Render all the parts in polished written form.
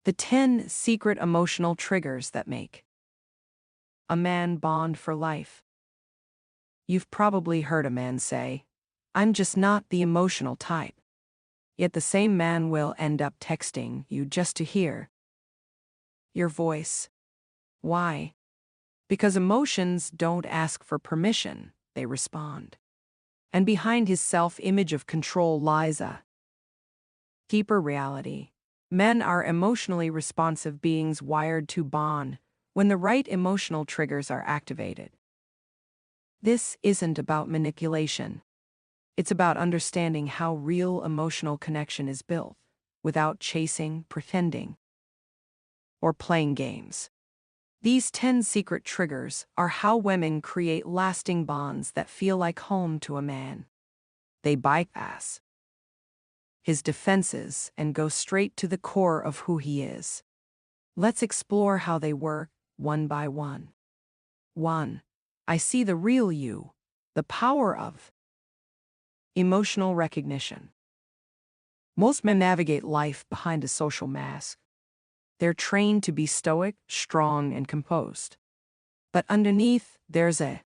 The 10 secret emotional triggers that make a man bond for life. You've probably heard a man say, "I'm just not the emotional type." Yet the same man will end up texting you just to hear your voice. Why? Because emotions don't ask for permission, they respond. And behind his self-image of control lies a deeper reality. Men are emotionally responsive beings wired to bond when the right emotional triggers are activated. This isn't about manipulation. It's about understanding how real emotional connection is built, without chasing, pretending, or playing games. These 10 secret triggers are how women create lasting bonds that feel like home to a man. They bypass his defenses and go straight to the core of who he is. Let's explore how they work, one by one. 1. I see the real you, the power of emotional recognition. Most men navigate life behind a social mask. They're trained to be stoic, strong, and composed. But underneath, there's a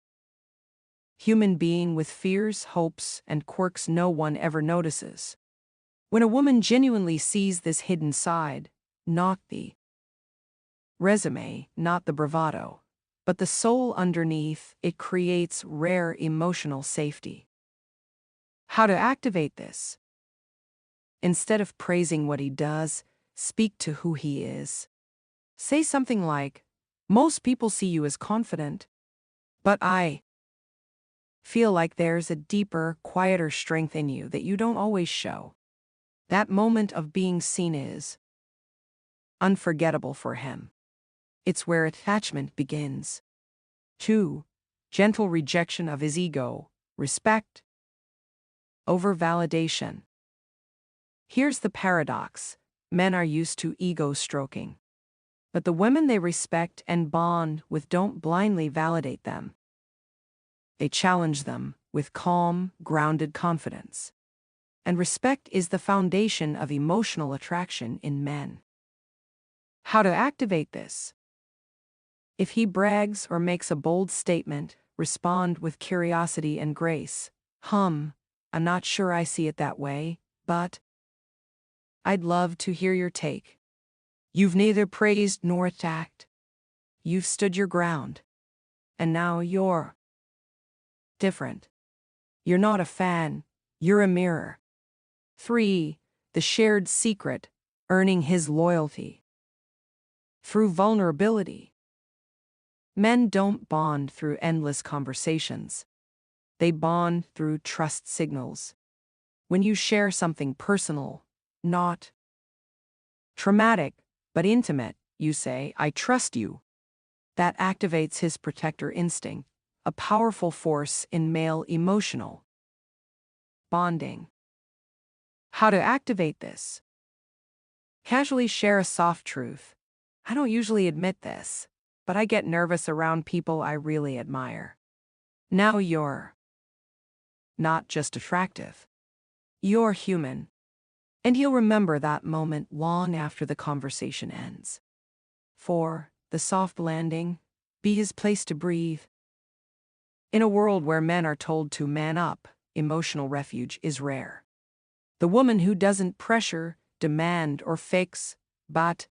human being with fears, hopes, and quirks no one ever notices. When a woman genuinely sees this hidden side, not the résumé, not the bravado, but the soul underneath, it creates rare emotional safety. How to activate this? Instead of praising what he does, speak to who he is. Say something like, "Most people see you as confident, but I feel like there's a deeper, quieter strength in you that you don't always show." That moment of being seen is unforgettable for him. It's where attachment begins. 2. Gentle rejection of his ego, respect over validation. Here's the paradox. Men are used to ego stroking. But the women they respect and bond with don't blindly validate them. They challenge them with calm, grounded confidence. And respect is the foundation of emotional attraction in men. How to activate this? If he brags or makes a bold statement, respond with curiosity and grace. I'm not sure I see it that way, but I'd love to hear your take. You've neither praised nor attacked. You've stood your ground. And now you're different. You're not a fan, you're a mirror. 3. The shared secret, earning his loyalty. Through vulnerability. Men don't bond through endless conversations. They bond through trust signals. When you share something personal, not traumatic, but intimate, you say, "I trust you." That activates his protector instinct, a powerful force in male emotional bonding. How to activate this? Casually share a soft truth. "I don't usually admit this, but I get nervous around people I really admire." Now you're not just attractive. You're human. And he'll remember that moment long after the conversation ends. 4. The soft landing. Be his place to breathe. In a world where men are told to man up, emotional refuge is rare. The woman who doesn't pressure, demand, or fakes, but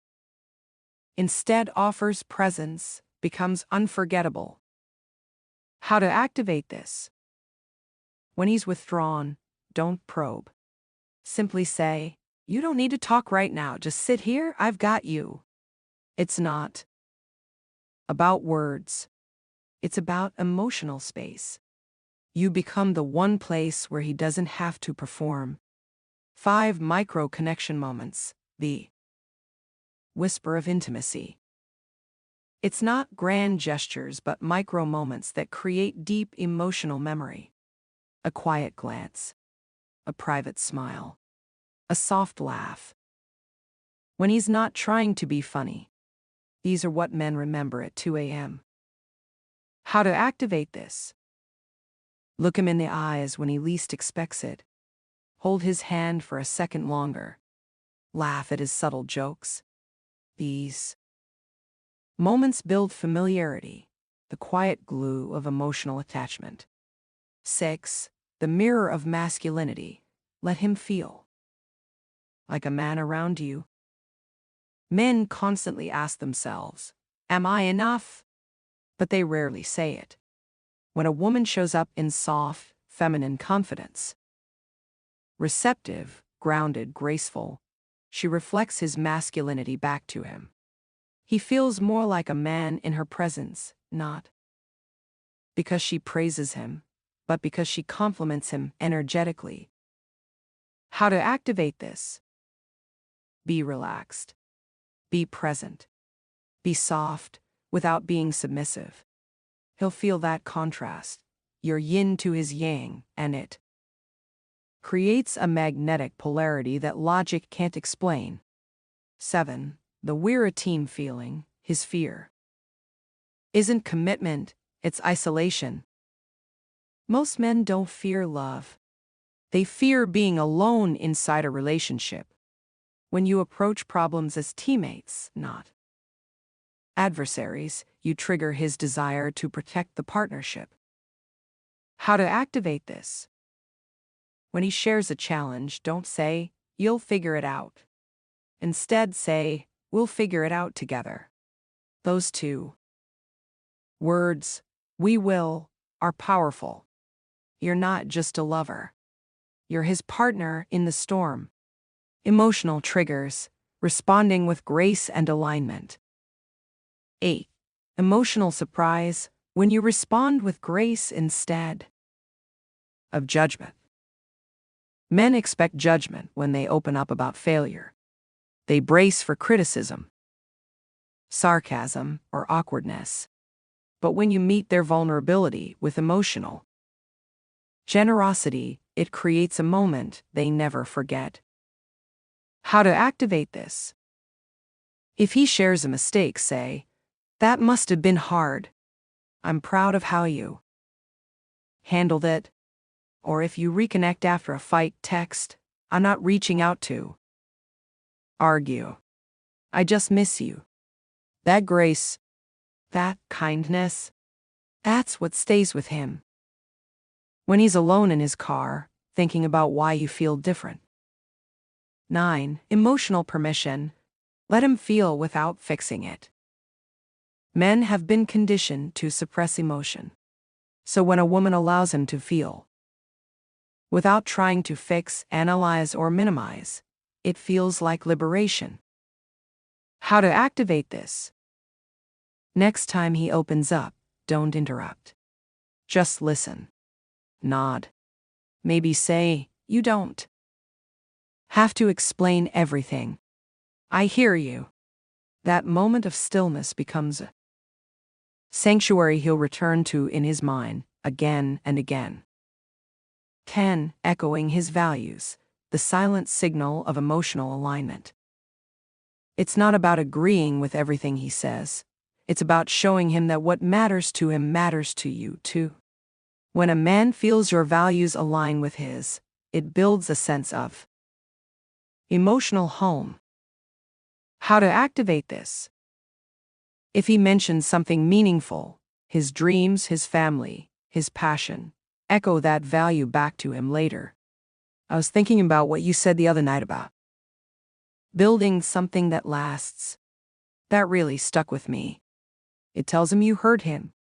instead offers presence, becomes unforgettable. How to activate this? When he's withdrawn, don't probe. Simply say, "You don't need to talk right now, just sit here, I've got you." It's not about words. It's about emotional space. You become the one place where he doesn't have to perform. 5 micro connection moments, the whisper of intimacy. It's not grand gestures but micro moments that create deep emotional memory. A quiet glance, a private smile, a soft laugh. When he's not trying to be funny, these are what men remember at 2 a.m. How to activate this? Look him in the eyes when he least expects it. Hold his hand for a second longer. Laugh at his subtle jokes. These moments build familiarity, the quiet glue of emotional attachment. 6. The mirror of masculinity. Let him feel like a man around you. Men constantly ask themselves, "Am I enough?" But they rarely say it. When a woman shows up in soft, feminine confidence, receptive, grounded, graceful, she reflects his masculinity back to him. He feels more like a man in her presence, not because she praises him, but because she compliments him energetically. How to activate this? Be relaxed. Be present. Be soft, without being submissive. He'll feel that contrast, your yin to his yang, and it creates a magnetic polarity that logic can't explain. 7. The we're a team feeling, his fear isn't commitment, it's isolation. Most men don't fear love. They fear being alone inside a relationship. When you approach problems as teammates, not adversaries, you trigger his desire to protect the partnership. How to activate this? When he shares a challenge, don't say, "You'll figure it out." Instead, say, "We'll figure it out together." Those two words, "we will," are powerful. You're not just a lover. You're his partner in the storm. Emotional triggers, responding with grace and alignment. 8. Emotional surprise, when you respond with grace instead of judgment. Men expect judgment when they open up about failure. They brace for criticism, sarcasm, or awkwardness. But when you meet their vulnerability with emotional generosity, it creates a moment they never forget. How to activate this? If he shares a mistake, say, "That must have been hard. I'm proud of how you handled it." Or if you reconnect after a fight, text, "I'm not reaching out to argue. I just miss you." That grace, that kindness, that's what stays with him. When he's alone in his car, thinking about why you feel different. 9. Emotional permission. Let him feel without fixing it. Men have been conditioned to suppress emotion. So when a woman allows him to feel, without trying to fix, analyze, or minimize, it feels like liberation. How to activate this? Next time he opens up, don't interrupt. Just listen. Nod. Maybe say, "You don't have to explain everything. I hear you." That moment of stillness becomes a sanctuary he'll return to in his mind, again and again. 10. Echoing his values, the silent signal of emotional alignment. It's not about agreeing with everything he says. It's about showing him that what matters to him matters to you too. When a man feels your values align with his, it builds a sense of emotional home. How to activate this? If he mentions something meaningful, his dreams, his family, his passion, echo that value back to him later. "I was thinking about what you said the other night about building something that lasts. That really stuck with me." It tells him you heard him.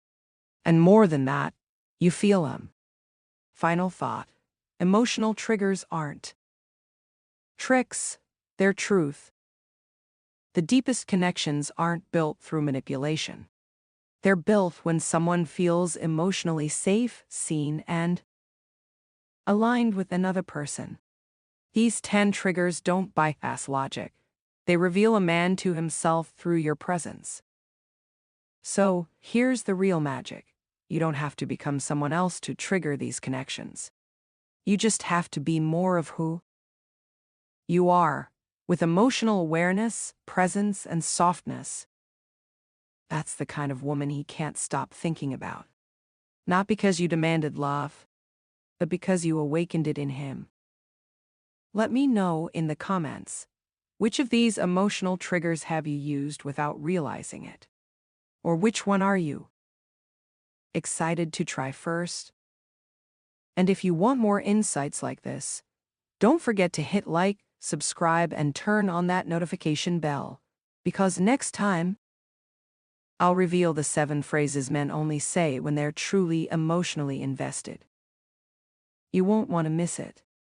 And more than that, you feel him. Final thought. Emotional triggers aren't tricks, they're truth. The deepest connections aren't built through manipulation. They're built when someone feels emotionally safe, seen, and aligned with another person. These 10 triggers don't bypass logic. They reveal a man to himself through your presence. So, here's the real magic. You don't have to become someone else to trigger these connections. You just have to be more of who you are, with emotional awareness, presence, and softness. That's the kind of woman he can't stop thinking about. Not because you demanded love, but because you awakened it in him. Let me know in the comments, Which of these emotional triggers have you used without realizing it? Or which one are you excited to try first? And if you want more insights like this, don't forget to hit like, subscribe, and turn on that notification bell, because next time, I'll reveal the 7 phrases men only say when they're truly emotionally invested. You won't want to miss it.